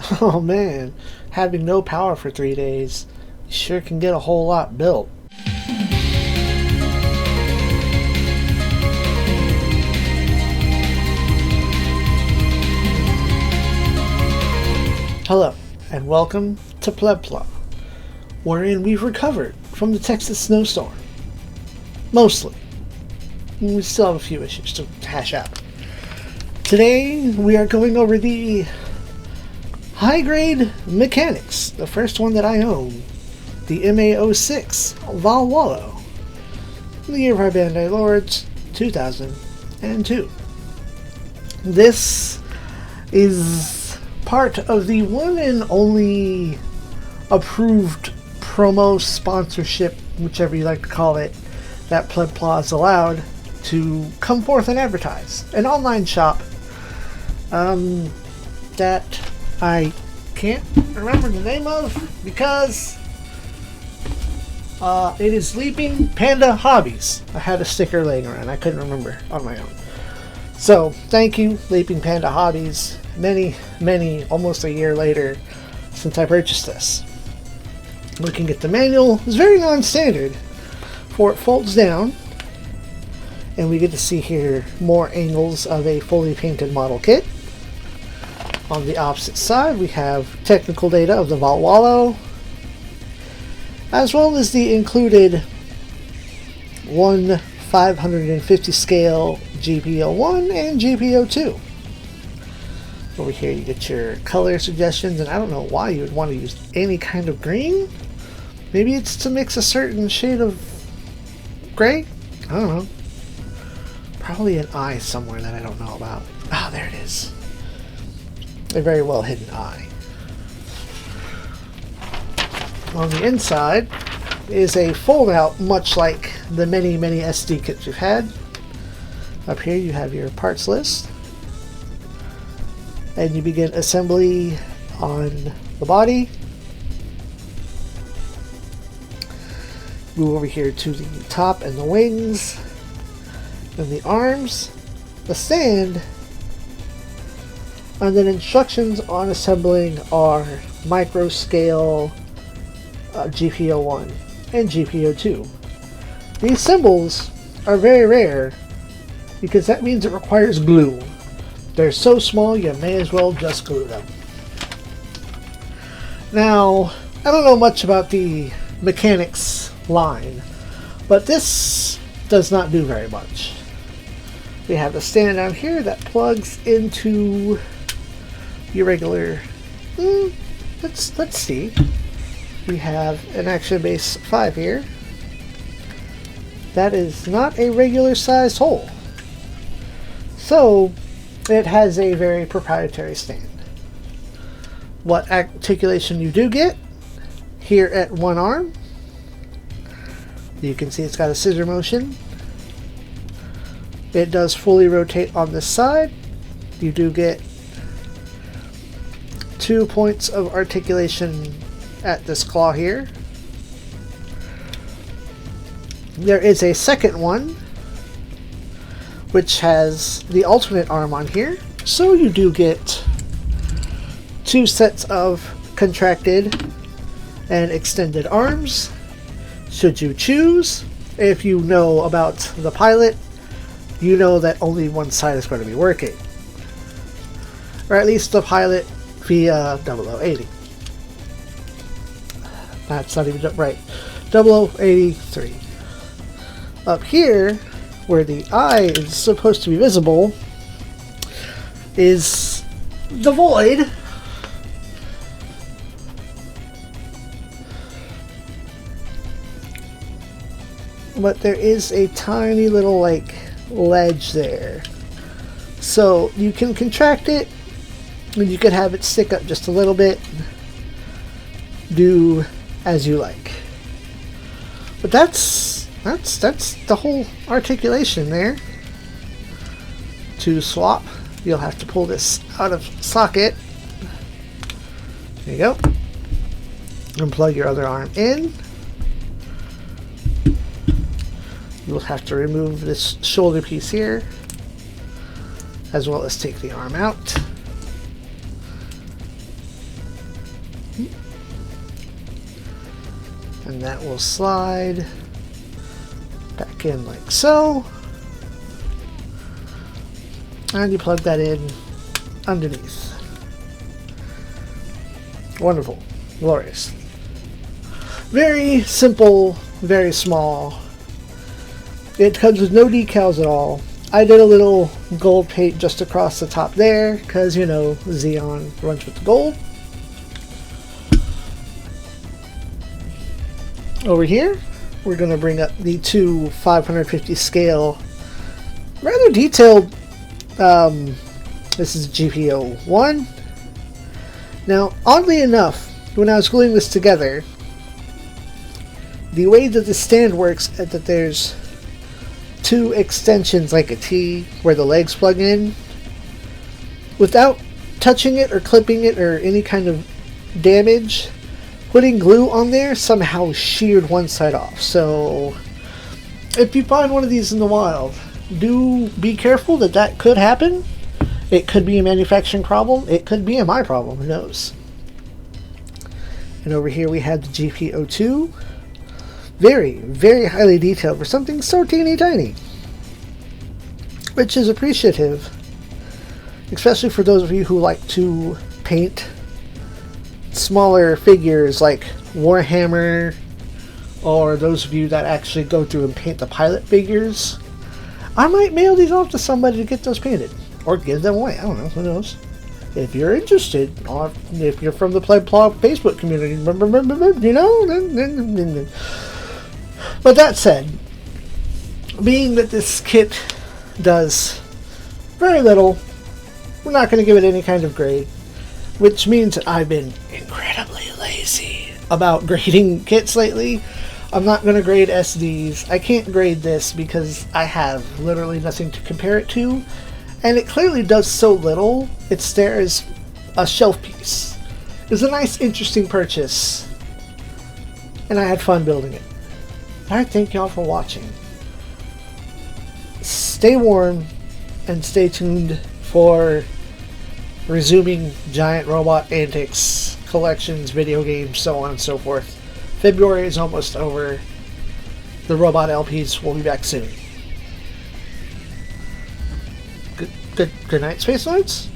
Oh man, having no power for 3 days, you sure can get a whole lot built. Hello, and welcome to PlebPla, wherein we've recovered from the Texas snowstorm. Mostly. We still have a few issues to hash out. Today, we are going over the High Grade Mechanics, the first one that I own, the MA06 Val-Walo, the year of our Bandai Lords, 2002. This is part of the one and only approved promo sponsorship, whichever you like to call it, that PlebPla is allowed to come forth and advertise. An online shop that I can't remember the name of because it is Leaping Panda Hobbies. I had a sticker laying around. I couldn't remember on my own. So, thank you, Leaping Panda Hobbies. Many, almost a year later since I purchased this. Looking at the manual, it's very non-standard, for it folds down, and we get to see here more angles of a fully painted model kit. On the opposite side, we have technical data of the val-varo, as well as the included 1/550 scale GPO1 and GPO2. Over here you get your color suggestions, and I don't know why you would want to use any kind of green. Maybe it's to mix a certain shade of gray? I don't know. Probably an eye somewhere that I don't know about. Ah, there it is. A very well hidden eye. On the inside is a fold out, much like the many SD kits we've had. Up here you have your parts list, and you begin assembly on the body. Move over here to the top and the wings, and the arms, the stand, and then instructions on assembling are micro scale GPO1 and GPO2. These symbols are very rare because that means it requires glue. They're so small you may as well just glue them. Now, I don't know much about the mechanics line, but this does not do very much. We have the stand down here that plugs into your regular, let's see. We have an Action Base 5 here. That is not a regular sized hole. So, it has a very proprietary stand. What articulation you do get here at one arm, you can see it's got a scissor motion. It does fully rotate on this side. You do get 2 points of articulation at this claw here. There is a second one which has the alternate arm on here, so you do get 2 sets of contracted and extended arms should you choose. If you know about the pilot, you know that only one side is going to be working, or at least the pilot via 0080. That's not even right. 0083. Up here, where the eye is supposed to be visible, is the void. But there is a tiny little ledge there. So you can contract it, and you could have it stick up just a little bit. Do as you like. But that's the whole articulation there. To swap, you'll have to pull this out of socket. There you go. And plug your other arm in. You'll have to remove this shoulder piece here, as well as take the arm out. And that will slide back in like so. And you plug that in underneath. Wonderful. Glorious. Very simple, very small. It comes with no decals at all. I did a little gold paint just across the top there because, you know, ZEON runs with the gold. Over here, we're going to bring up the two 550 scale, rather detailed. This is GPO1. Now, oddly enough, when I was gluing this together, the way that the stand works is that there's two extensions like a T where the legs plug in. Without touching it or clipping it or any kind of damage, putting glue on there somehow sheared one side off. So if you find one of these in the wild, do be careful that that could happen. It could be a manufacturing problem. It could be a my problem. Who knows? And over here we have the GPO2. Very, very highly detailed for something so teeny tiny. Which is appreciative. Especially for those of you who like to paint smaller figures like Warhammer, or those of you that actually go through and paint the pilot figures. I might mail these off to somebody to get those painted, or give them away. I don't know, who knows. If you're interested, or if you're from the PlebPla Facebook community, you know, then. But that said, being that this kit does very little, we're not going to give it any kind of grade, which means that I've been incredibly lazy about grading kits lately. I'm not going to grade SDs. I can't grade this because I have literally nothing to compare it to, and it clearly does so little. It's there as a shelf piece. It was a nice, interesting purchase, and I had fun building it. Alright, thank y'all for watching. Stay warm and stay tuned for resuming giant robot antics, collections, video games, so on and so forth. February is almost over. The robot LPs will be back soon. Good night, Space Lords.